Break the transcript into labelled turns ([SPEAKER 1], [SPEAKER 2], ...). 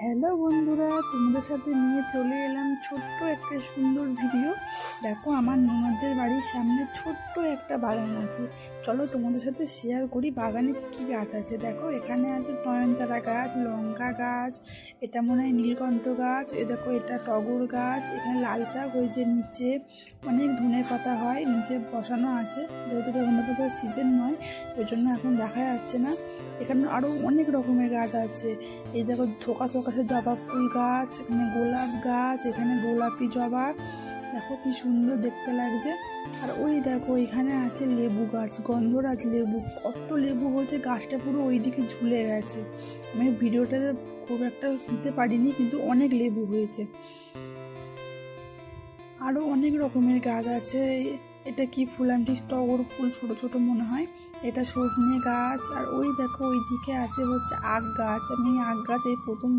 [SPEAKER 1] Hello বন্ধুরা, তোমাদের সাথে নিয়ে চলে এলাম ছোট্ট একটা সুন্দর ভিডিও। দেখো, আমার ননদের বাড়ির সামনে ছোট্ট একটা বাগান আছে। চলো তোমাদের সাথে শেয়ার করি বাগানে কী গাছ আছে। দেখো, এখানে আছে নয়নতারা গাছ, লঙ্কা গাছ, এটা মনে হয় নীলকণ্ঠ গাছ, দেখো এটা টগর গাছ, এখানে লাল শাক হয়েছে, নিচে অনেক ধনে পাতা হয়, নিচে বসানো আছে। যেহেতু ধনে পাতার সিজন নয়, ওই জন্য এখন দেখা যাচ্ছে না। এখানে আরও অনেক রকমের গাছ আছে। এই দেখো, থোকা থোকা জবা ফুল গাছ, এখানে গোলাপ গাছ, এখানে গোলাপি জবা, দেখো কি সুন্দর দেখতে লাগছে। আর ওই দেখো, এখানে আছে লেবু গাছ, গন্ধরাজ লেবু, কত লেবু হয়েছে, গাছটা পুরো ওইদিকে ঝুলে গেছে। আমি ভিডিওটাতে খুব একটা নিতে পারিনি, কিন্তু অনেক লেবু হয়েছে। আরও অনেক রকমের গাছ আছে। এটা কি ফুল, আন্টি টগর ফুল, ছোট ছোট মনে হয়। এটা সজনে গাছ। আর ওই দেখো, ওই দিকে আছে হচ্ছে আখ গাছ। আমি আখ গাছ এই প্রথম